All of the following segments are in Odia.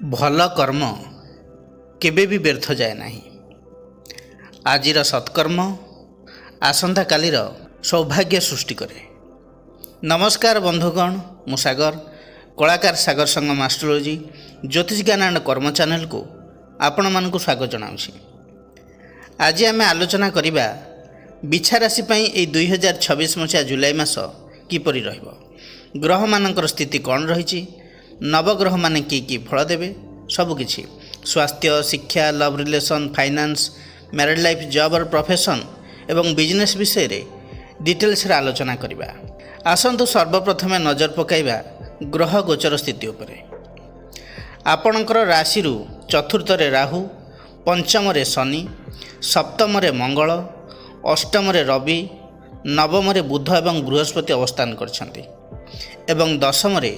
ଭଲ କର୍ମ କେବେ ବି ବ୍ୟର୍ଥ ଯାଏ ନାହିଁ। ଆଜିର ସତ୍କର୍ମ ଆସନ୍ତାକାଲିର ସୌଭାଗ୍ୟ ସୃଷ୍ଟି କରେ। ନମସ୍କାର ବନ୍ଧୁଗଣ, ମୁଁ ସାଗର, କଳାକାର ସାଗର ସଙ୍ଗମ ଆଷ୍ଟ୍ରୋଲୋଜି ଜ୍ୟୋତିଷ ଜ୍ଞାନ ଆଣ୍ଡ କର୍ମ ଚ୍ୟାନେଲକୁ ଆପଣମାନଙ୍କୁ ସ୍ୱାଗତ ଜଣାଉଛି। ଆଜି ଆମେ ଆଲୋଚନା କରିବା ବିଛା ରାଶି ପାଇଁ ଏହି 2026 ମସିହା ଜୁଲାଇ ମାସ କିପରି ରହିବ, ଗ୍ରହମାନଙ୍କର ସ୍ଥିତି କ'ଣ ରହିଛି, ନବଗ୍ରହମାନେ କି ଫଳ ଦେବେ, ସବୁକିଛି ସ୍ୱାସ୍ଥ୍ୟ, ଶିକ୍ଷା, love relation, finance, married life, job or profession ଏବଂ ବିଜନେସ୍ ବିଷୟରେ ଡିଟେଲ୍ସରେ ଆଲୋଚନା କରିବା। ଆସନ୍ତୁ ସର୍ବପ୍ରଥମେ ନଜର ପକାଇବା ଗ୍ରହ ଗୋଚର ସ୍ଥିତି ଉପରେ। ଆପଣଙ୍କର ରାଶିରୁ ଚତୁର୍ଥରେ ରାହୁ, ପଞ୍ଚମରେ ଶନି, ସପ୍ତମରେ ମଙ୍ଗଳ, ଅଷ୍ଟମରେ ରବି, ନବମରେ ବୁଧ ଏବଂ ବୃହସ୍ପତି ଅବସ୍ଥାନ କରିଛନ୍ତି ଏବଂ ଦଶମରେ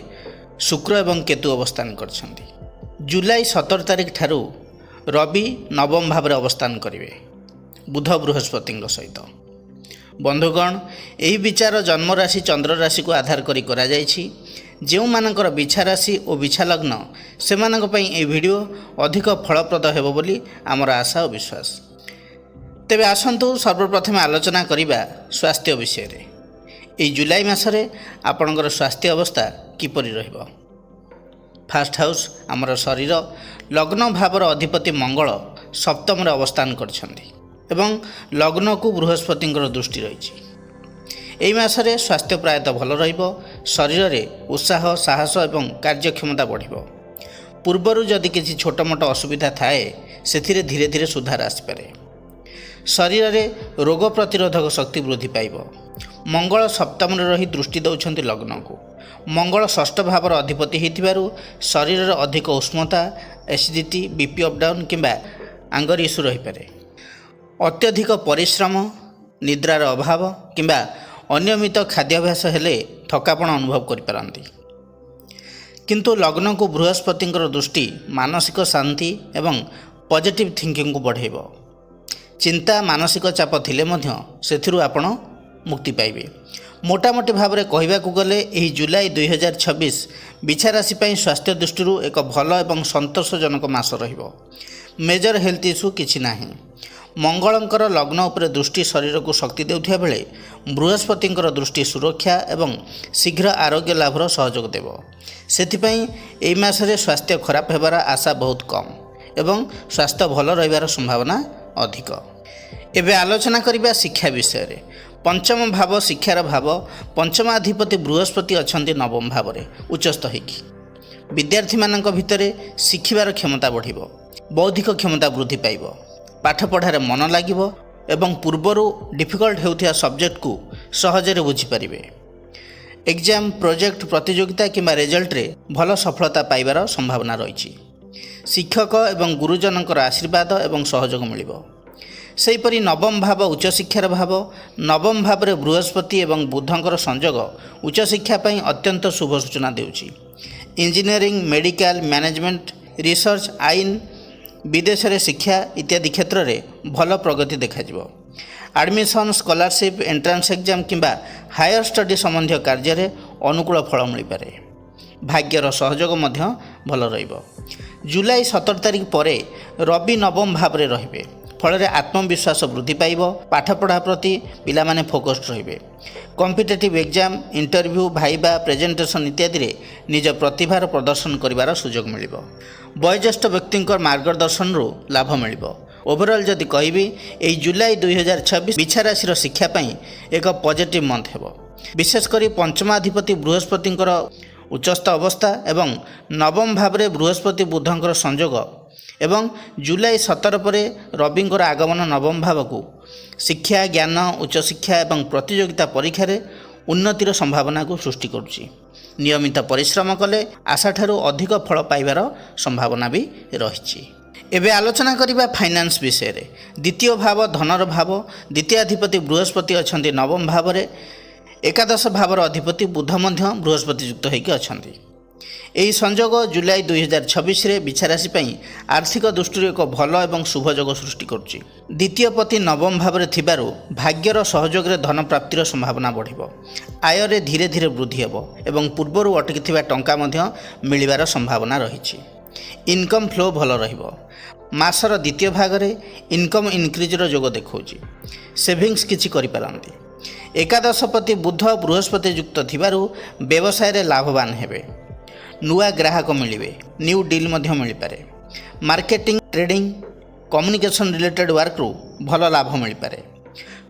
ଶୁକ୍ର ଏବଂ କେତୁ ଅବସ୍ଥାନ କରିଛନ୍ତି। ଜୁଲାଇ 17 ତାରିଖ ଠାରୁ ରବି ନବମ ଭାବରେ ଅବସ୍ଥାନ କରିବେ ବୁଧ ବୃହସ୍ପତିଙ୍କ ସହିତ। ବନ୍ଧୁଗଣ, ଏହି ବିଚାର ଜନ୍ମରାଶି ଚନ୍ଦ୍ର ରାଶିକୁ ଆଧାର କରି କରାଯାଇଛି। ଯେଉଁମାନଙ୍କର ବିଛା ରାଶି ଓ ବିଛା ଲଗ୍ନ, ସେମାନଙ୍କ ପାଇଁ ଏହି ଭିଡ଼ିଓ ଅଧିକ ଫଳପ୍ରଦ ହେବ ବୋଲି ଆମର ଆଶା ଓ ବିଶ୍ୱାସ। ତେବେ ଆସନ୍ତୁ ସର୍ବପ୍ରଥମେ ଆଲୋଚନା କରିବା ସ୍ୱାସ୍ଥ୍ୟ ବିଷୟରେ। ଏହି ଜୁଲାଇ ମାସରେ ଆପଣଙ୍କର ସ୍ୱାସ୍ଥ୍ୟ ଅବସ୍ଥା କିପରି ରହିବ। ଫାର୍ଷ୍ଟ ହାଉସ୍ ଆମର ଶରୀର, ଲଗ୍ନ ଭାବର ଅଧିପତି ମଙ୍ଗଳ ସପ୍ତମରେ ଅବସ୍ଥାନ କରିଛନ୍ତି ଏବଂ ଲଗ୍ନକୁ ବୃହସ୍ପତିଙ୍କର ଦୃଷ୍ଟି ରହିଛି। ଏହି ମାସରେ ସ୍ୱାସ୍ଥ୍ୟ ପ୍ରାୟତଃ ଭଲ ରହିବ। ଶରୀରରେ ଉତ୍ସାହ, ସାହସ ଏବଂ କାର୍ଯ୍ୟକ୍ଷମତା ବଢ଼ିବ। ପୂର୍ବରୁ ଯଦି କିଛି ଛୋଟମୋଟ ଅସୁବିଧା ଥାଏ, ସେଥିରେ ଧୀରେ ଧୀରେ ସୁଧାର ଆସିପାରେ। ଶରୀରରେ ରୋଗ ପ୍ରତିରୋଧକ ଶକ୍ତି ବୃଦ୍ଧି ପାଇବ। ମଙ୍ଗଳ ସପ୍ତମରେ ରହି ଦୃଷ୍ଟି ଦେଉଛନ୍ତି ଲଗ୍ନକୁ। ମଙ୍ଗଳ ଷଷ୍ଠ ଭାବର ଅଧିପତି ହୋଇଥିବାରୁ ଶରୀରରେ ଅଧିକ ଉଷ୍ମତା, ଏସିଡ଼ିଟି, ବିପି ଅପଡାଉନ୍ କିମ୍ବା ଆଙ୍ଗର ଇସ୍ୟୁ ରହିପାରେ। ଅତ୍ୟଧିକ ପରିଶ୍ରମ, ନିଦ୍ରାର ଅଭାବ କିମ୍ବା ଅନିୟମିତ ଖାଦ୍ୟାଭ୍ୟାସ ହେଲେ ଥକାପଣ ଅନୁଭବ କରିପାରନ୍ତି। କିନ୍ତୁ ଲଗ୍ନକୁ ବୃହସ୍ପତିଙ୍କର ଦୃଷ୍ଟି ମାନସିକ ଶାନ୍ତି ଏବଂ ପଜିଟିଭ୍ ଥିଙ୍କିଂକୁ ବଢ଼ାଇବ। ଚିନ୍ତା, ମାନସିକ ଚାପ ଥିଲେ ମଧ୍ୟ ସେଥିରୁ ଆପଣ ମୁକ୍ତି ପାଇବେ। ମୋଟାମୋଟି ଭାବରେ କହିବାକୁ ଗଲେ ଏହି ଜୁଲାଇ 2026 ବିଛା ରାଶି ପାଇଁ ସ୍ୱାସ୍ଥ୍ୟ ଦୃଷ୍ଟିରୁ ଏକ ଭଲ ଏବଂ ସନ୍ତୋଷଜନକ ମାସ ରହିବ। ମେଜର ହେଲ୍ଥ ଇସ୍ୟୁ କିଛି ନାହିଁ। ମଙ୍ଗଳଙ୍କର ଲଗ୍ନ ଉପରେ ଦୃଷ୍ଟି ଶରୀରକୁ ଶକ୍ତି ଦେଉଥିବା ବେଳେ ବୃହସ୍ପତିଙ୍କର ଦୃଷ୍ଟି ସୁରକ୍ଷା ଏବଂ ଶୀଘ୍ର ଆରୋଗ୍ୟ ଲାଭର ସହଯୋଗ ଦେବ। ସେଥିପାଇଁ ଏହି ମାସରେ ସ୍ୱାସ୍ଥ୍ୟ ଖରାପ ହେବାର ଆଶା ବହୁତ କମ୍ ଏବଂ ସ୍ୱାସ୍ଥ୍ୟ ଭଲ ରହିବାର ସମ୍ଭାବନା ଅଧିକ। ଏବେ ଆଲୋଚନା କରିବା ଶିକ୍ଷା ବିଷୟରେ। ପଞ୍ଚମ ଭାବ ଶିକ୍ଷାର ଭାବ। ପଞ୍ଚମାଧିପତି ବୃହସ୍ପତି ଅଛନ୍ତି ନବମ ଭାବରେ ଉଚ୍ଚସ୍ଥ ହୋଇକି। ବିଦ୍ୟାର୍ଥୀମାନଙ୍କ ଭିତରେ ଶିଖିବାର କ୍ଷମତା ବଢ଼ିବ। ବୌଦ୍ଧିକ କ୍ଷମତା ବୃଦ୍ଧି ପାଇବ। ପାଠପଢ଼ାରେ ମନ ଲାଗିବ ଏବଂ ପୂର୍ବରୁ ଡିଫିକଲ୍ଟ ହେଉଥିବା ସବଜେକ୍ଟକୁ ସହଜରେ ବୁଝିପାରିବେ। ଏକ୍ଜାମ୍, ପ୍ରୋଜେକ୍ଟ, ପ୍ରତିଯୋଗିତା କିମ୍ବା ରେଜଲ୍ଟରେ ଭଲ ସଫଳତା ପାଇବାର ସମ୍ଭାବନା ରହିଛି। ଶିକ୍ଷକ ଏବଂ ଗୁରୁଜନଙ୍କର ଆଶୀର୍ବାଦ ଏବଂ ସହଯୋଗ ମିଳିବ। ସେହିପରି ନବମ ଭାବ ଉଚ୍ଚଶିକ୍ଷାର ଭାବ। ନବମ ଭାବରେ ବୃହସ୍ପତି ଏବଂ ବୁଧଙ୍କର ସଂଯୋଗ ଉଚ୍ଚଶିକ୍ଷା ପାଇଁ ଅତ୍ୟନ୍ତ ଶୁଭ ସୂଚନା ଦେଉଛି। ଇଞ୍ଜିନିୟରିଂ, ମେଡ଼ିକାଲ, ମ୍ୟାନେଜମେଣ୍ଟ, ରିସର୍ଚ୍ଚ, ଆଇନ, ବିଦେଶରେ ଶିକ୍ଷା ଇତ୍ୟାଦି କ୍ଷେତ୍ରରେ ଭଲ ପ୍ରଗତି ଦେଖାଯିବ। ଆଡ଼ମିସନ୍, ସ୍କଲାରସିପ୍, ଏଣ୍ଟ୍ରାନ୍ସ ଏକ୍ଜାମ୍ କିମ୍ବା ହାୟର ଷ୍ଟଡି ସମ୍ବନ୍ଧୀୟ କାର୍ଯ୍ୟରେ ଅନୁକୂଳ ଫଳ ମିଳିପାରେ। ଭାଗ୍ୟର ସହଯୋଗ ମଧ୍ୟ ଭଲ ରହିବ। ଜୁଲାଇ 17 ତାରିଖ ପରେ ରବି ନବମ ଭାବରେ ରହିବେ, ଫଳରେ ଆତ୍ମବିଶ୍ୱାସ ବୃଦ୍ଧି ପାଇବ। ପାଠପଢ଼ା ପ୍ରତି ପିଲାମାନେ ଫୋକସ୍ଡ ରହିବେ। କମ୍ପିଟେଟିଭ୍ ଏକ୍ଜାମ୍, ଇଣ୍ଟରଭ୍ୟୁ, ଭାଇବା, ପ୍ରେଜେଣ୍ଟେସନ୍ ଇତ୍ୟାଦିରେ ନିଜ ପ୍ରତିଭାର ପ୍ରଦର୍ଶନ କରିବାର ସୁଯୋଗ ମିଳିବ। ବୟୋଜ୍ୟେଷ୍ଠ ବ୍ୟକ୍ତିଙ୍କ ମାର୍ଗଦର୍ଶନରୁ ଲାଭ ମିଳିବ। ଓଭରଅଲ୍ ଯଦି କହିବି, ଏହି ଜୁଲାଇ 2026 ବିଛା ରାଶିର ଶିକ୍ଷା ପାଇଁ ଏକ ପଜିଟିଭ୍ ମନ୍ଥ ହେବ। ବିଶେଷ କରି ପଞ୍ଚମାଧିପତି ବୃହସ୍ପତିଙ୍କର ଉଚ୍ଚସ୍ଥ ଅବସ୍ଥା ଏବଂ ନବମ ଭାବରେ ବୃହସ୍ପତି ବୁଧଙ୍କର ସଂଯୋଗ ଏବଂ ଜୁଲାଇ 17 ପରେ ରବିଙ୍କର ଆଗମନ ନବମ ଭାବକୁ ଶିକ୍ଷା, ଜ୍ଞାନ, ଉଚ୍ଚଶିକ୍ଷା ଏବଂ ପ୍ରତିଯୋଗିତା ପରୀକ୍ଷାରେ ଉନ୍ନତିର ସମ୍ଭାବନାକୁ ସୃଷ୍ଟି କରୁଛି। ନିୟମିତ ପରିଶ୍ରମ କଲେ ଆଶାଠାରୁ ଅଧିକ ଫଳ ପାଇବାର ସମ୍ଭାବନା ବି ରହିଛି। ଏବେ ଆଲୋଚନା କରିବା ଫାଇନାନ୍ସ ବିଷୟରେ। ଦ୍ୱିତୀୟ ଭାବ ଧନର ଭାବ। ଦ୍ୱିତୀୟାଧିପତି ବୃହସ୍ପତି ଅଛନ୍ତି ନବମ ଭାବରେ। ଏକାଦଶ ଭାବର ଅଧିପତି ବୁଧ ମଧ୍ୟ ବୃହସ୍ପତି ଯୁକ୍ତ ହୋଇକି ଅଛନ୍ତି। ଏହି ସଂଯୋଗ ଜୁଲାଇ 2026ରେ ବିଛା ରାଶି ପାଇଁ ଆର୍ଥିକ ଦୃଷ୍ଟିରୁ ଏକ ଭଲ ଏବଂ ଶୁଭ ଯୋଗ ସୃଷ୍ଟି କରୁଛି। ଦ୍ୱିତୀୟ ପତି ନବମ ଭାବରେ ଥିବାରୁ ଭାଗ୍ୟର ସହଯୋଗରେ ଧନ ପ୍ରାପ୍ତିର ସମ୍ଭାବନା ବଢ଼ିବ। ଆୟରେ ଧୀରେ ଧୀରେ ବୃଦ୍ଧି ହେବ ଏବଂ ପୂର୍ବରୁ ଅଟକିଥିବା ଟଙ୍କା ମଧ୍ୟ ମିଳିବାର ସମ୍ଭାବନା ରହିଛି। ଇନକମ୍ ଫ୍ଲୋ ଭଲ ରହିବ। ମାସର ଦ୍ୱିତୀୟ ଭାଗରେ ଇନକମ୍ ଇନକ୍ରିଜ୍ର ଯୋଗ ଦେଖାଉଛି। ସେଭିଙ୍ଗସ୍ କିଛି କରିପାରନ୍ତି। ଏକାଦଶପତି ବୁଧ ବୃହସ୍ପତି ଯୁକ୍ତ ଥିବାରୁ ବ୍ୟବସାୟରେ ଲାଭବାନ ହେବେ। ନୂଆ ଗ୍ରାହକ ମିଳିବେ। ନ୍ୟୁ ଡିଲ୍ ମଧ୍ୟ ମିଳିପାରେ। ମାର୍କେଟିଂ, ଟ୍ରେଡିଂ, କମ୍ୟୁନିକେସନ୍ ରିଲେଟେଡ୍ ୱାର୍କରୁ ଭଲ ଲାଭ ମିଳିପାରେ।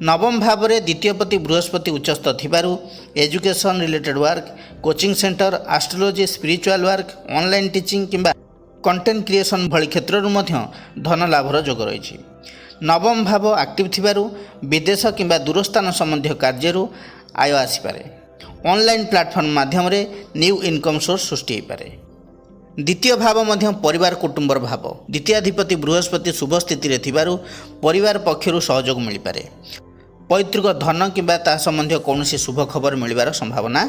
ନବମ ଭାବରେ ଦ୍ୱିତୀୟପତି ବୃହସ୍ପତି ଉଚ୍ଚସ୍ଥ ଥିବାରୁ education related work, coaching centre, astrology, spiritual work, online teaching କିମ୍ବା କଣ୍ଟେଣ୍ଟ କ୍ରିଏସନ୍ ଭଳି କ୍ଷେତ୍ରରୁ ମଧ୍ୟ ଧନ ଲାଭର ଯୋଗ ରହିଛି। ନବମ ଭାବ ଆକ୍ଟିଭ୍ ଥିବାରୁ ବିଦେଶ କିମ୍ବା ଦୂରସ୍ଥାନ ସମ୍ବନ୍ଧୀୟ କାର୍ଯ୍ୟରୁ ଆୟ ଆସିପାରେ। ଅନଲାଇନ୍ ପ୍ଲାଟଫର୍ମ ମାଧ୍ୟମରେ ନ୍ୟୁ ଇନକମ୍ ସୋର୍ସ ସୃଷ୍ଟି ହୋଇପାରେ। ଦ୍ୱିତୀୟ ଭାବ ମଧ୍ୟ ପରିବାର କୁଟୁମ୍ବର ଭାବ। ଦ୍ୱିତୀୟାଧିପତି ବୃହସ୍ପତି ଶୁଭ ସ୍ଥିତିରେ ଥିବାରୁ ପରିବାର ପକ୍ଷରୁ ସହଯୋଗ ମିଳିପାରେ। ପୈତୃକ ଧନ କିମ୍ବା ତା ସମ୍ବନ୍ଧୀୟ କୌଣସି ଶୁଭ ଖବର ମିଳିବାର ସମ୍ଭାବନା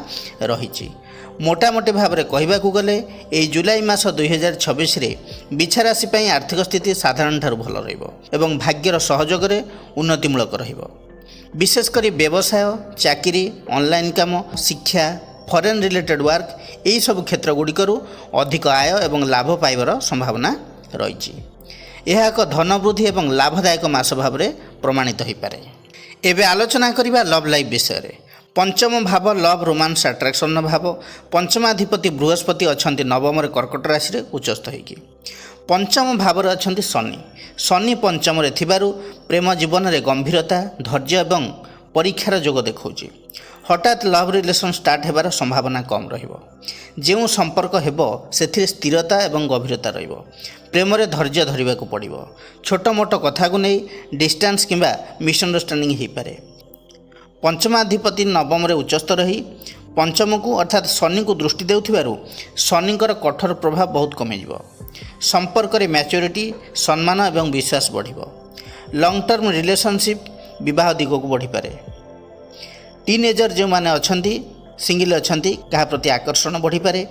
ରହିଛି। ମୋଟାମୋଟି ଭାବରେ କହିବାକୁ ଗଲେ ଏହି ଜୁଲାଇ ମାସ 2026ରେ ବିଛା ରାଶି ପାଇଁ ଆର୍ଥିକ ସ୍ଥିତି ସାଧାରଣଠାରୁ ଭଲ ରହିବ ଏବଂ ଭାଗ୍ୟର ସହଯୋଗରେ ଉନ୍ନତିମୂଳକ ରହିବ। ବିଶେଷ କରି ବ୍ୟବସାୟ, ଚାକିରି, ଅନଲାଇନ୍ କାମ, ଶିକ୍ଷା, ଫରେନ୍ ରିଲେଟେଡ୍ ୱାର୍କ ଏହିସବୁ କ୍ଷେତ୍ରଗୁଡ଼ିକରୁ ଅଧିକ ଆୟ ଏବଂ ଲାଭ ପାଇବାର ସମ୍ଭାବନା ରହିଛି। ଏହା ଏକ ଧନ ବୃଦ୍ଧି ଏବଂ ଲାଭଦାୟକ ମାସ ଭାବରେ ପ୍ରମାଣିତ ହୋଇପାରେ। ଏବେ ଆଲୋଚନା କରିବା ଲଭ୍ ଲାଇଫ୍ ବିଷୟରେ। ପଞ୍ଚମ ଭାବ ଲଭ୍, ରୋମାନ୍ସ, ଆଟ୍ରାକ୍ସନ୍ର ଭାବ। ପଞ୍ଚମାଧିପତି ବୃହସ୍ପତି ଅଛନ୍ତି ନବମରେ କର୍କଟ ରାଶିରେ ଉଚ୍ଚସ୍ଥ ହୋଇକି। ପଞ୍ଚମ ଭାବରେ ଅଛନ୍ତି ଶନି। ଶନି ପଞ୍ଚମରେ ଥିବାରୁ ପ୍ରେମ ଜୀବନରେ ଗମ୍ଭୀରତା, ଧୈର୍ଯ୍ୟ ଏବଂ ପରୀକ୍ଷାର ଯୋଗ ଦେଖାଉଛି। ହଠାତ୍ ଲଭ୍ ରିଲେସନ୍ ଷ୍ଟାର୍ଟ ହେବାର ସମ୍ଭାବନା କମ୍ ରହିବ। ଯେଉଁ ସମ୍ପର୍କ ହେବ ସେଥିରେ ସ୍ଥିରତା ଏବଂ ଗଭୀରତା ରହିବ। ପ୍ରେମରେ ଧୈର୍ଯ୍ୟ ଧରିବାକୁ ପଡ଼ିବ। ଛୋଟ ମୋଟ କଥାକୁ ନେଇ ଡିଷ୍ଟାନ୍ସ କିମ୍ବା ମିସ୍ଅଣ୍ଡରଷ୍ଟାଣ୍ଡିଂ ହୋଇପାରେ। ପଞ୍ଚମାଧିପତି ନବମରେ ଉଚ୍ଚସ୍ଥ ରହି ପଞ୍ଚମକୁ ଅର୍ଥାତ୍ ଶନିଙ୍କୁ ଦୃଷ୍ଟି ଦେଉଥିବାରୁ ଶନିଙ୍କର କଠୋର ପ୍ରଭାବ ବହୁତ କମିଯିବ। ସମ୍ପର୍କରେ ମ୍ୟାଚୁରିଟି, ସମ୍ମାନ ଏବଂ ବିଶ୍ୱାସ ବଢ଼ିବ। ଲଙ୍ଗ୍ ଟର୍ମ ରିଲେସନସିପ୍ ବିବାହ ଦିଗକୁ ବଢ଼ିପାରେ। ଟିନେଜର ଯେଉଁମାନେ ଅଛନ୍ତି, ସିଙ୍ଗିଲ୍ ଅଛନ୍ତି, କାହା ପ୍ରତି ଆକର୍ଷଣ ବଢ଼ିପାରେ।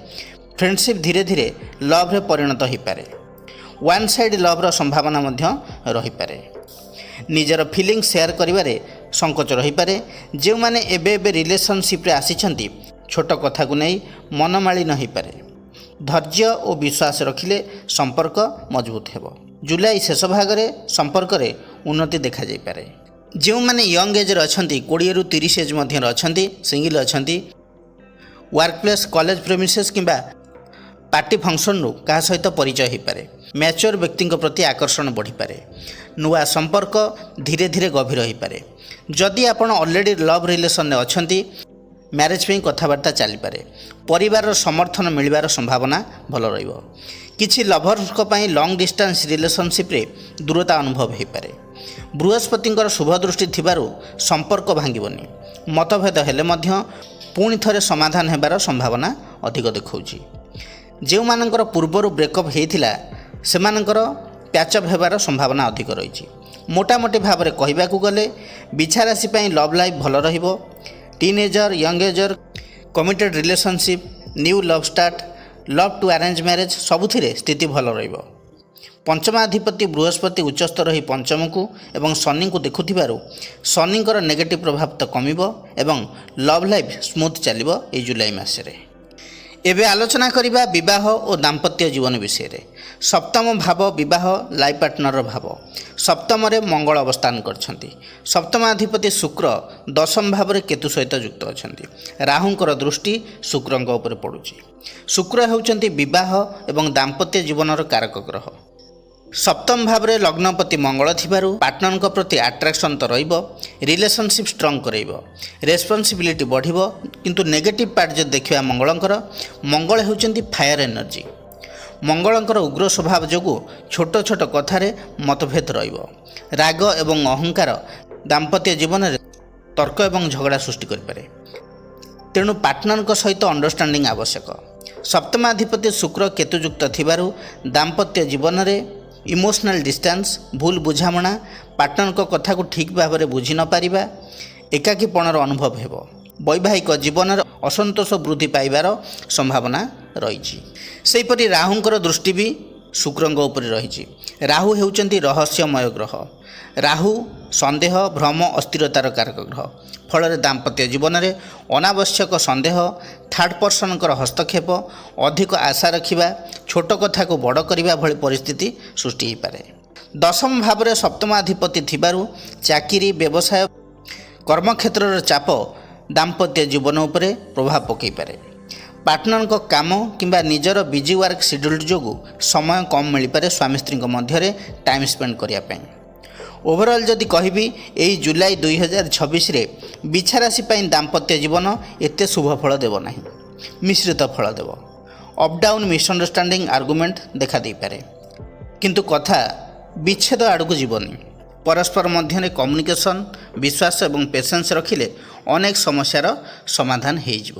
ଫ୍ରେଣ୍ଡସିପ୍ ଧୀରେ ଧୀରେ ଲଭ୍ରେ ପରିଣତ ହୋଇପାରେ। ୱାନ୍ ସାଇଡ୍ ଲଭ୍ର ସମ୍ଭାବନା ମଧ୍ୟ ରହିପାରେ। ନିଜର ଫିଲିଙ୍ଗ ସେୟାର କରିବାରେ ସଙ୍କୋଚ ରହିପାରେ। ଯେଉଁମାନେ ଏବେ ରିଲେସନସିପ୍ରେ ଆସିଛନ୍ତି, ଛୋଟ କଥାକୁ ନେଇ ମନମାଳିନ ହୋଇପାରେ। ଧୈର୍ଯ୍ୟ ଓ ବିଶ୍ୱାସ ରଖିଲେ ସମ୍ପର୍କ ମଜବୁତ ହେବ। ଜୁଲାଇ ଶେଷ ଭାଗରେ ସମ୍ପର୍କରେ ଉନ୍ନତି ଦେଖାଯାଇପାରେ। ଯେଉଁମାନେ ୟଙ୍ଗ ଏଜ୍ରେ ଅଛନ୍ତି, 20ରୁ 30 ଏଜ୍ ମଧ୍ୟରେ ଅଛନ୍ତି, ସିଙ୍ଗିଲ୍ ଅଛନ୍ତି, ୱାର୍କ ପ୍ଲେସ୍, କଲେଜ ପ୍ରେମିସେସ୍ କିମ୍ବା ପାର୍ଟି ଫଙ୍କସନ୍ରୁ କାହା ସହିତ ପରିଚୟ ହୋଇପାରେ। ମ୍ୟାଚୁଅର ବ୍ୟକ୍ତିଙ୍କ ପ୍ରତି ଆକର୍ଷଣ ବଢ଼ିପାରେ। ନୂଆ ସମ୍ପର୍କ ଧୀରେ ଧୀରେ ଗଭୀର ହୋଇପାରେ। ଯଦି ଆପଣ ଅଲରେଡ଼ି ଲଭ୍ ରିଲେସନ୍ରେ ଅଛନ୍ତି, ମ୍ୟାରେଜ୍ ପାଇଁ କଥାବାର୍ତ୍ତା ଚାଲିପାରେ। ପରିବାରର ସମର୍ଥନ ମିଳିବାର ସମ୍ଭାବନା ଭଲ ରହିବ। କିଛି ଲଭର୍ସଙ୍କ ପାଇଁ ଲଙ୍ଗ୍ ଡିଷ୍ଟାନ୍ସ ରିଲେସନସିପ୍ରେ ଦୂରତା ଅନୁଭବ ହୋଇପାରେ। ବୃହସ୍ପତିଙ୍କର ଶୁଭ ଦୃଷ୍ଟି ଥିବାରୁ ସମ୍ପର୍କ ଭାଙ୍ଗିବନି। ମତଭେଦ ହେଲେ ମଧ୍ୟ ପୁଣି ଥରେ ସମାଧାନ ହେବାର ସମ୍ଭାବନା ଅଧିକ ଦେଖାଉଛି। ଯେଉଁମାନଙ୍କର ପୂର୍ବରୁ ବ୍ରେକଅପ୍ ହୋଇଥିଲା, ସେମାନଙ୍କର ପ୍ୟାଚଅପ୍ ହେବାର ସମ୍ଭାବନା ଅଧିକ ରହିଛି। ମୋଟାମୋଟି ଭାବରେ କହିବାକୁ ଗଲେ ବିଛା ରାଶି ପାଇଁ ଲଭ୍ ଲାଇଫ୍ ଭଲ ରହିବ। Teenager, young ager, committed relationship, new love start, love to arrange marriage ସବୁଥିରେ ସ୍ଥିତି ଭଲ ରହିବ। ପଞ୍ଚମାଧିପତି ବୃହସ୍ପତି ଉଚ୍ଚସ୍ଥ ରହି ପଞ୍ଚମକୁ ଏବଂ ଶନିଙ୍କୁ ଦେଖୁଥିବାରୁ ଶନିଙ୍କର ନେଗେଟିଭ୍ ପ୍ରଭାବ ତ କମିବ ଏବଂ ଲଭ୍ ଲାଇଫ୍ ସ୍ମୁଥ୍ ଚାଲିବ ଏହି ଜୁଲାଇ ମାସରେ। ଏବେ ଆଲୋଚନା କରିବା ବିବାହ ଓ ଦାମ୍ପତ୍ୟ ଜୀବନ ବିଷୟରେ। ସପ୍ତମ ଭାବ ବିବାହ, ଲାଇଫ୍ ପାର୍ଟନରର ଭାବ। ସପ୍ତମରେ ମଙ୍ଗଳ ଅବସ୍ଥାନ କରିଛନ୍ତି। ସପ୍ତମାଧିପତି ଶୁକ୍ର ଦଶମ ଭାବରେ କେତୁ ସହିତ ଯୁକ୍ତ ଅଛନ୍ତି। ରାହୁଙ୍କର ଦୃଷ୍ଟି ଶୁକ୍ରଙ୍କ ଉପରେ ପଡ଼ୁଛି। ଶୁକ୍ର ହେଉଛନ୍ତି ବିବାହ ଏବଂ ଦାମ୍ପତ୍ୟ ଜୀବନର କାରକ ଗ୍ରହ। ସପ୍ତମ ଭାବରେ ଲଗ୍ନପତି ମଙ୍ଗଳ ଥିବାରୁ ପାର୍ଟନରଙ୍କ ପ୍ରତି ଆଟ୍ରାକ୍ସନ୍ ତ ରହିବ। ରିଲେସନସିପ୍ ଷ୍ଟ୍ରଙ୍ଗ କରାଇବ। ରେସ୍ପନ୍ସିବିଲିଟି ବଢ଼ିବ। କିନ୍ତୁ ନେଗେଟିଭ୍ ପାର୍ଟ ଯଦି ଦେଖିବା ମଙ୍ଗଳ ହେଉଛନ୍ତି ଫାୟାର ଏନର୍ଜି। ମଙ୍ଗଳଙ୍କର ଉଗ୍ର ସ୍ୱଭାବ ଯୋଗୁଁ ଛୋଟ ଛୋଟ କଥାରେ ମତଭେଦ ରହିବ। ରାଗ ଏବଂ ଅହଙ୍କାର ଦାମ୍ପତ୍ୟ ଜୀବନରେ ତର୍କ ଏବଂ ଝଗଡ଼ା ସୃଷ୍ଟି କରିପାରେ। ତେଣୁ ପାର୍ଟନରଙ୍କ ସହିତ ଅଣ୍ଡରଷ୍ଟାଣ୍ଡିଂ ଆବଶ୍ୟକ। ସପ୍ତମାଧିପତି ଶୁକ୍ର କେତୁଯୁକ୍ତ ଥିବାରୁ ଦାମ୍ପତ୍ୟ ଜୀବନରେ ଇମୋସନାଲ୍ ଡିଷ୍ଟାନ୍ସ, ଭୁଲ ବୁଝାମଣା, ପାର୍ଟନରଙ୍କ କଥାକୁ ଠିକ୍ ଭାବରେ ବୁଝି ନ ପାରିବା, ଏକାକୀପଣର ଅନୁଭବ ହେବ। ବୈବାହିକ ଜୀବନରେ ଅସନ୍ତୋଷ ବୃଦ୍ଧି ପାଇବାର ସମ୍ଭାବନା ରହିଛି। ସେହିପରି ରାହୁଙ୍କର ଦୃଷ୍ଟି ବି ଶୁକ୍ରଙ୍କ ଉପରେ ରହିଛି। ରାହୁ ହେଉଛନ୍ତି ରହସ୍ୟମୟ ଗ୍ରହ। ରାହୁ ସନ୍ଦେହ ଭ୍ରମ ଅସ୍ଥିରତାର କାରକ ଗ୍ରହ। ଫଳରେ ଦାମ୍ପତ୍ୟ ଜୀବନରେ ଅନାବଶ୍ୟକ ସନ୍ଦେହ, ଥାର୍ଡ଼ ପର୍ସନଙ୍କର ହସ୍ତକ୍ଷେପ, ଅଧିକ ଆଶା ରଖିବା, ଛୋଟ କଥାକୁ ବଡ଼ କରିବା ଭଳି ପରିସ୍ଥିତି ସୃଷ୍ଟି ହୋଇପାରେ। ଦଶମ ଭାବରେ ସପ୍ତମାଧିପତି ଥିବାରୁ ଚାକିରି, ବ୍ୟବସାୟ, କର୍ମକ୍ଷେତ୍ରର ଚାପ ଦାମ୍ପତ୍ୟ ଜୀବନ ଉପରେ ପ୍ରଭାବ ପକାଇପାରେ। ପାର୍ଟନରଙ୍କ କାମ କିମ୍ବା ନିଜର ବିଜି ୱାର୍କ ସିଡ୍ୟୁଲ୍ ଯୋଗୁଁ ସମୟ କମ୍ ମିଳିପାରେ ସ୍ୱାମୀ ସ୍ତ୍ରୀଙ୍କ ମଧ୍ୟରେ ଟାଇମ୍ ସ୍ପେଣ୍ଡ କରିବା ପାଇଁ। ଓଭରଅଲ୍ ଯଦି କହିବି, ଏହି ଜୁଲାଇ 2026ରେ ବିଛା ରାଶି ପାଇଁ ଦାମ୍ପତ୍ୟ ଜୀବନ ଏତେ ଶୁଭ ଫଳ ଦେବ ନାହିଁ, ମିଶ୍ରିତ ଫଳ ଦେବ। ଅପ୍ ଡାଉନ୍, ମିସ୍ଅଣ୍ଡରଷ୍ଟାଣ୍ଡିଂ, ଆର୍ଗୁମେଣ୍ଟ ଦେଖାଦେଇପାରେ। କିନ୍ତୁ କଥା ବିଚ୍ଛେଦ ଆଡ଼କୁ ଯିବନି। ପରସ୍ପର ମଧ୍ୟରେ କମ୍ୟୁନିକେସନ୍, ବିଶ୍ୱାସ ଏବଂ ପେସେନ୍ସ ରଖିଲେ ଅନେକ ସମସ୍ୟାର ସମାଧାନ ହୋଇଯିବ।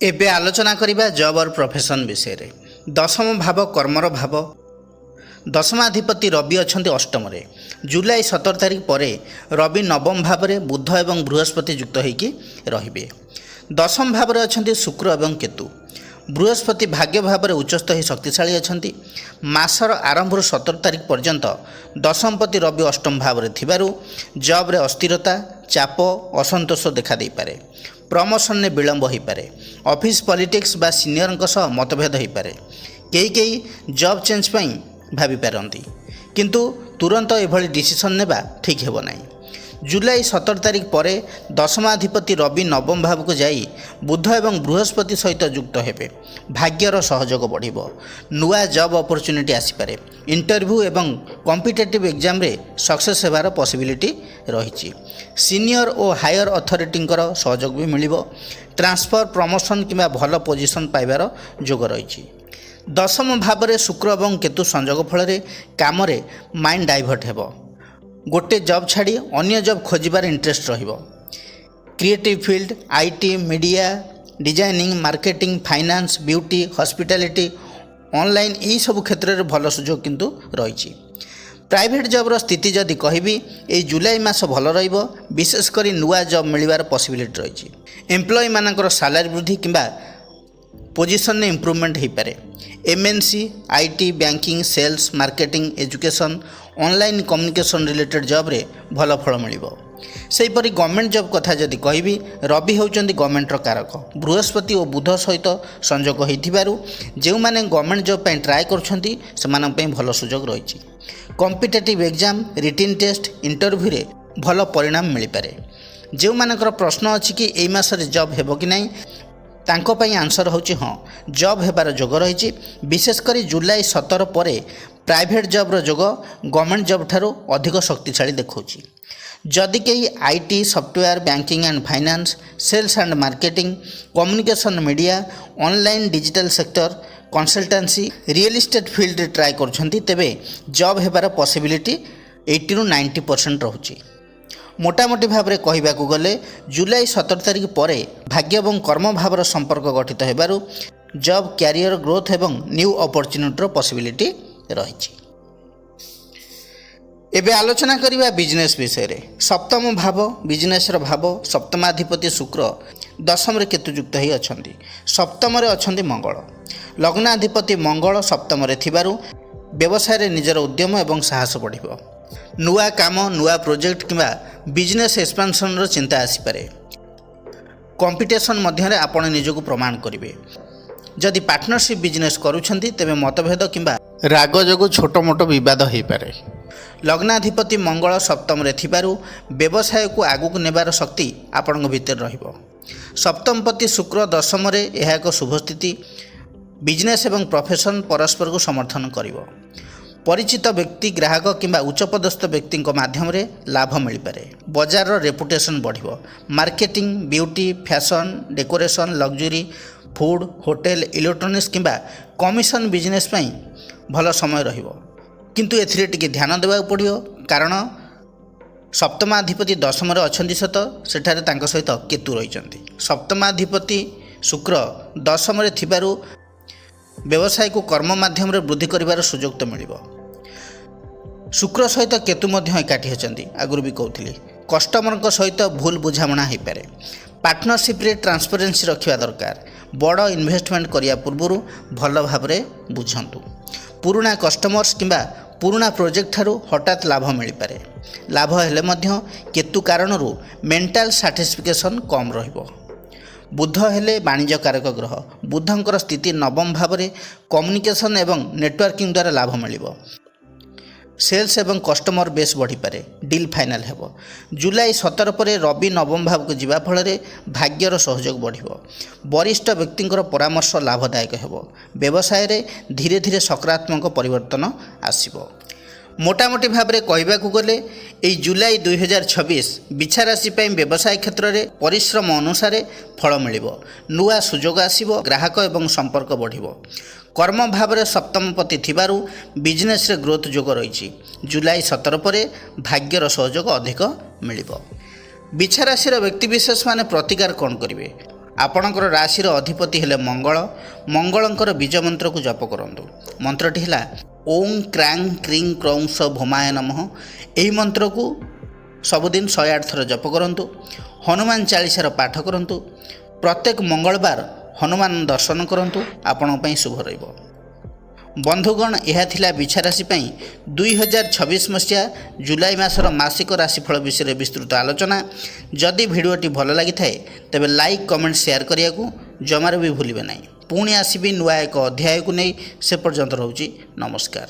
ଏବେ ଆଲୋଚନା କରିବା ଜବ୍ ଅର୍ ପ୍ରଫେସନ୍ ବିଷୟରେ। ଦଶମ ଭାବ କର୍ମର ଭାବ। ଦଶମାଧିପତି ରବି ଅଛନ୍ତି ଅଷ୍ଟମରେ। ଜୁଲାଇ 17 ତାରିଖ ପରେ ରବି ନବମ ଭାବରେ ବୁଧ ଏବଂ ବୃହସ୍ପତି ଯୁକ୍ତ ହୋଇକି ରହିବେ। ଦଶମ ଭାବରେ ଅଛନ୍ତି ଶୁକ୍ର ଏବଂ କେତୁ। ବୃହସ୍ପତି ଭାଗ୍ୟ ଭାବରେ ଉଚ୍ଚସ୍ଥ ହୋଇ ଶକ୍ତିଶାଳୀ ଅଛନ୍ତି। ମାସର ଆରମ୍ଭରୁ 17 ତାରିଖ ପର୍ଯ୍ୟନ୍ତ ଦଶମପତି ରବି ଅଷ୍ଟମ ଭାବରେ ଥିବାରୁ ଜବ୍ରେ ଅସ୍ଥିରତା, ଚାପ, ଅସନ୍ତୋଷ ଦେଖାଦେଇପାରେ। ପ୍ରମୋସନରେ ବିଳମ୍ବ ହୋଇପାରେ। ଅଫିସ୍ ପଲିଟିକ୍ସ ବା ସିନିୟରଙ୍କ ସହ ମତଭେଦ ହୋଇପାରେ। କେହି ଜବ୍ ଚେଞ୍ଜ ପାଇଁ ଭାବିପାରନ୍ତି, କିନ୍ତୁ ତୁରନ୍ତ ଏଭଳି ଡିସିସନ୍ ନେବା ଠିକ୍ ହେବ ନାହିଁ। ଜୁଲାଇ 17 ତାରିଖ ପରେ ଦଶମାଧିପତି ରବି ନବମ ଭାବକୁ ଯାଇ ବୁଧ ଏବଂ ବୃହସ୍ପତି ସହିତ ଯୁକ୍ତ ହେବେ। ଭାଗ୍ୟର ସହଯୋଗ ବଢ଼ିବ। ନୂଆ ଜବ୍ ଅପରଚ୍ୟୁନିଟି ଆସିପାରେ। ଇଣ୍ଟରଭ୍ୟୁ ଏବଂ କମ୍ପିଟେଟିଭ୍ ଏକ୍ଜାମ୍ରେ ସକ୍ସେସ୍ ହେବାର ପସିବିଲିଟି ରହିଛି। ସିନିୟର ଓ ହାୟର ଅଥରିଟିଙ୍କର ସହଯୋଗ ବି ମିଳିବ। ଟ୍ରାନ୍ସଫର, ପ୍ରମୋସନ୍ କିମ୍ବା ଭଲ ପୋଜିସନ୍ ପାଇବାର ଯୋଗ ରହିଛି। ଦଶମ ଭାବରେ ଶୁକ୍ର ଏବଂ କେତୁ ସଂଯୋଗ ଫଳରେ କାମରେ ମାଇଣ୍ଡ ଡାଇଭର୍ଟ ହେବ। ଗୋଟେ ଜବ୍ ଛାଡ଼ି ଅନ୍ୟ ଜବ୍ ଖୋଜିବାର ଇଣ୍ଟରେଷ୍ଟ ରହିବ। Creative field, IT, media, designing, marketing, finance, beauty, hospitality, online ଏହିସବୁ କ୍ଷେତ୍ରରେ ଭଲ ସୁଯୋଗ କିନ୍ତୁ ରହିଛି। ପ୍ରାଇଭେଟ୍ ଜବ୍ର ସ୍ଥିତି ଯଦି କହିବି, ଏହି ଜୁଲାଇ ମାସ ଭଲ ରହିବ। ବିଶେଷ କରି ନୂଆ ଜବ୍ ମିଳିବାର ପସିବିଲିଟି ରହିଛି। ଏମ୍ପ୍ଲୟୀମାନଙ୍କର ସାଲାରୀ ବୃଦ୍ଧି କିମ୍ବା ପୋଜିସନରେ ଇମ୍ପ୍ରୁଭମେଣ୍ଟ ହୋଇପାରେ। MNC, IT, banking, sales, marketing, education, online communication related ଜବ୍ରେ ଭଲ ଫଳ ମିଳିବ। ସେହିପରି ଗଭର୍ଣ୍ଣମେଣ୍ଟ ଜବ୍ କଥା ଯଦି କହିବି, ରବି ହେଉଛନ୍ତି ଗଭର୍ଣ୍ଣମେଣ୍ଟର କାରକ। ବୃହସ୍ପତି ଓ ବୁଧ ସହିତ ସଂଯୋଗ ହୋଇଥିବାରୁ ଯେଉଁମାନେ ଗଭର୍ଣ୍ଣମେଣ୍ଟ ଜବ୍ ପାଇଁ ଟ୍ରାଏ କରୁଛନ୍ତି ସେମାନଙ୍କ ପାଇଁ ଭଲ ସୁଯୋଗ ରହିଛି। କମ୍ପିଟେଟିଭ୍ ଏକ୍ଜାମ୍, ରିଟିନ୍ ଟେଷ୍ଟ, ଇଣ୍ଟରଭ୍ୟୁରେ ଭଲ ପରିଣାମ ମିଳିପାରେ। ଯେଉଁମାନଙ୍କର ପ୍ରଶ୍ନ ଅଛି କି ଏଇ ମାସରେ ଜବ୍ ହେବ କି ନାହିଁ, ତାଙ୍କ ପାଇଁ ଆନ୍ସର ହେଉଛି ହଁ, ଜବ୍ ହେବାର ଯୋଗ ରହିଛି। ବିଶେଷ କରି ଜୁଲାଇ 17 ପରେ ପ୍ରାଇଭେଟ୍ ଜବ୍ର ଯୋଗ ଗଭର୍ଣ୍ଣମେଣ୍ଟ ଜବ୍ ଠାରୁ ଅଧିକ ଶକ୍ତିଶାଳୀ ଦେଖାଉଛି। ଯଦି କେହି IT, software, banking and finance, sales and marketing, communication, media, online digital sector, consultancy, real estate ଫିଲ୍ଡରେ ଟ୍ରାଏ କରୁଛନ୍ତି, ତେବେ ଜବ୍ ହେବାର ପସିବିଲିଟି 80 ରୁ 90% ରହୁଛି। ମୋଟାମୋଟି ଭାବରେ କହିବାକୁ ଗଲେ ଜୁଲାଇ 17 ତାରିଖ ପରେ ଭାଗ୍ୟ ଏବଂ କର୍ମ ଭାବର ସମ୍ପର୍କ ଗଠିତ ହେବାରୁ ଜବ୍, କ୍ୟାରିୟର ଗ୍ରୋଥ୍ ଏବଂ ନ୍ୟୁ ଅପରଚ୍ୟୁନିଟିର ପସିବିଲିଟି ରହିଛି। ଏବେ ଆଲୋଚନା କରିବା ବିଜନେସ୍ ବିଷୟରେ। ସପ୍ତମ ଭାବ ବିଜନେସ୍ର ଭାବ। ସପ୍ତମାଧିପତି ଶୁକ୍ର ଦଶମରେ କେତୁ ଯୁକ୍ତ ହୋଇ ଅଛନ୍ତି। ସପ୍ତମରେ ଅଛନ୍ତି ମଙ୍ଗଳ। ଲଗ୍ନାଧିପତି ମଙ୍ଗଳ ସପ୍ତମରେ ଥିବାରୁ ବ୍ୟବସାୟରେ ନିଜର ଉଦ୍ୟମ ଏବଂ ସାହସ ବଢ଼ିବ। ନୂଆ କାମ, ନୂଆ ପ୍ରୋଜେକ୍ଟ କିମ୍ବା ବିଜନେସ୍ ଏକ୍ସପାନ୍ସନ୍ର ଚିନ୍ତା ଆସିପାରେ। କମ୍ପିଟିସନ୍ ମଧ୍ୟରେ ଆପଣ ନିଜକୁ ପ୍ରମାଣ କରିବେ। ଯଦି ପାର୍ଟନରସିପ୍ ବିଜନେସ୍ କରୁଛନ୍ତି, ତେବେ ମତଭେଦ କିମ୍ବା ରାଗ ଯୋଗୁଁ ଛୋଟ ମୋଟ ବିବାଦ ହୋଇପାରେ। ଲଗ୍ନାଧିପତି ମଙ୍ଗଳ ସପ୍ତମରେ ଥିବାରୁ ବ୍ୟବସାୟକୁ ଆଗକୁ ନେବାର ଶକ୍ତି ଆପଣଙ୍କ ଭିତରେ ରହିବ। ସପ୍ତମପତି ଶୁକ୍ର ଦଶମରେ ଏହା ଏକ ଶୁଭ ସ୍ଥିତି। ବିଜନେସ୍ ଏବଂ ପ୍ରଫେସନ୍ ପରସ୍ପରକୁ ସମର୍ଥନ କରିବ। ପରିଚିତ ବ୍ୟକ୍ତି, ଗ୍ରାହକ କିମ୍ବା ଉଚ୍ଚପଦସ୍ଥ ବ୍ୟକ୍ତିଙ୍କ ମାଧ୍ୟମରେ ଲାଭ ମିଳିପାରେ। ବଜାରର ରେପୁଟେସନ୍ ବଢ଼ିବ। Marketing, beauty, fashion, decoration, luxury, food, hotel, electronics କିମ୍ବା କମିଶନ ବିଜନେସ୍ ପାଇଁ ଭଲ ସମୟ ରହିବ। କିନ୍ତୁ ଏଥିରେ ଟିକେ ଧ୍ୟାନ ଦେବାକୁ ପଡ଼ିବ, କାରଣ ସପ୍ତମାଧିପତି ଦଶମରେ ଅଛନ୍ତି ସତ, ସେଠାରେ ତାଙ୍କ ସହିତ କେତୁ ରହିଛନ୍ତି। ସପ୍ତମାଧିପତି ଶୁକ୍ର ଦଶମରେ ଥିବାରୁ ବ୍ୟବସାୟକୁ କର୍ମ ମାଧ୍ୟମରେ ବୃଦ୍ଧି କରିବାର ସୁଯୋଗ ତ ମିଳିବ। ଶୁକ୍ର ସହିତ କେତୁ ମଧ୍ୟ ଏକାଠି ଅଛନ୍ତି। ଆଗରୁ ବି କହୁଥିଲି, କଷ୍ଟମରଙ୍କ ସହିତ ଭୁଲ ବୁଝାମଣା ହୋଇପାରେ। ପାର୍ଟନରସିପ୍ରେ ଟ୍ରାନ୍ସପାରେନ୍ସି ରଖିବା ଦରକାର। ବଡ଼ ଇନଭେଷ୍ଟମେଣ୍ଟ କରିବା ପୂର୍ବରୁ ଭଲ ଭାବରେ ବୁଝନ୍ତୁ। ପୁରୁଣା କଷ୍ଟମର୍ସ କିମ୍ବା ପୁରୁଣା ପ୍ରୋଜେକ୍ଟ ଠାରୁ ହଠାତ୍ ଲାଭ ମିଳିପାରେ। ଲାଭ ହେଲେ ମଧ୍ୟ କେତୁ କାରଣରୁ ମେଣ୍ଟାଲ ସାଟିସ୍ଫିକେସନ୍ କମ୍ ରହିବ। ବୁଧ ହେଲେ ବାଣିଜ୍ୟକାରକ ଗ୍ରହ। ବୁଧଙ୍କର ସ୍ଥିତି ନବମ ଭାବରେ କମ୍ୟୁନିକେସନ୍ ଏବଂ ନେଟୱାର୍କିଂ ଦ୍ୱାରା ଲାଭ ମିଳିବ। ସେଲ୍ସ ଏବଂ କଷ୍ଟମର ବେସ୍ ବଢ଼ିପାରେ। ଡିଲ୍ ଫାଇନାଲ୍ ହେବ। ଜୁଲାଇ 17 ପରେ ରବି ନବମ ଭାବକୁ ଯିବା ଫଳରେ ଭାଗ୍ୟର ସହଯୋଗ ବଢ଼ିବ। ବରିଷ୍ଠ ବ୍ୟକ୍ତିଙ୍କର ପରାମର୍ଶ ଲାଭଦାୟକ ହେବ। ବ୍ୟବସାୟରେ ଧୀରେ ଧୀରେ ସକାରାତ୍ମକ ପରିବର୍ତ୍ତନ ଆସିବ। ମୋଟାମୋଟି ଭାବରେ କହିବାକୁ ଗଲେ ଏହି ଜୁଲାଇ 2026 ବିଛା ରାଶି ପାଇଁ ବ୍ୟବସାୟ କ୍ଷେତ୍ରରେ ପରିଶ୍ରମ ଅନୁସାରେ ଫଳ ମିଳିବ। ନୂଆ ସୁଯୋଗ ଆସିବ। ଗ୍ରାହକ ଏବଂ ସମ୍ପର୍କ ବଢ଼ିବ। କର୍ମ ଭାବରେ ସପ୍ତମପତି ଥିବାରୁ ବିଜନେସ୍ରେ ଗ୍ରୋଥ୍ ଯୋଗ ରହିଛି। ଜୁଲାଇ 17 ପରେ ଭାଗ୍ୟର ସହଯୋଗ ଅଧିକ ମିଳିବ। ବିଛା ରାଶିର ବ୍ୟକ୍ତିବିଶେଷମାନେ ପ୍ରତିକାର କ'ଣ କରିବେ? ଆପଣଙ୍କର ରାଶିର ଅଧିପତି ହେଲେ ମଙ୍ଗଳ। ମଙ୍ଗଳଙ୍କର ବୀଜ ମନ୍ତ୍ରକୁ ଜପ କରନ୍ତୁ। ମନ୍ତ୍ରଟି ହେଲା ଓଁ କ୍ରାଂ କ୍ରିଂ କ୍ରୌଂ ସ ଭୋମାୟ ନମଃ। ଏହି ମନ୍ତ୍ରକୁ ସବୁଦିନ 108 ଥର ଜପ କରନ୍ତୁ। ହନୁମାନ ଚାଳିଶାର ପାଠ କରନ୍ତୁ। ପ୍ରତ୍ୟେକ ମଙ୍ଗଳବାର ହନୁମାନ ଦର୍ଶନ କରନ୍ତୁ। ଆପଣଙ୍କ ପାଇଁ ଶୁଭ ରହିବ। ବନ୍ଧୁଗଣ, ଏହା ଥିଲା ବିଛା ରାଶି ପାଇଁ 2026 ମସିହା ଜୁଲାଇ ମାସର ମାସିକ ରାଶିଫଳ ବିଷୟରେ ବିସ୍ତୃତ ଆଲୋଚନା। ଯଦି ଭିଡ଼ିଓଟି ଭଲ ଲାଗିଥାଏ ତେବେ ଲାଇକ୍, କମେଣ୍ଟ, ସେୟାର କରିବାକୁ ଜମାରୁ ବି ଭୁଲିବେ ନାହିଁ। ପୁଣି ଆସିବି ନୂଆ ଏକ ଅଧ୍ୟାୟକୁ ନେଇ। ସେ ପର୍ଯ୍ୟନ୍ତ ରହୁଛି ନମସ୍କାର।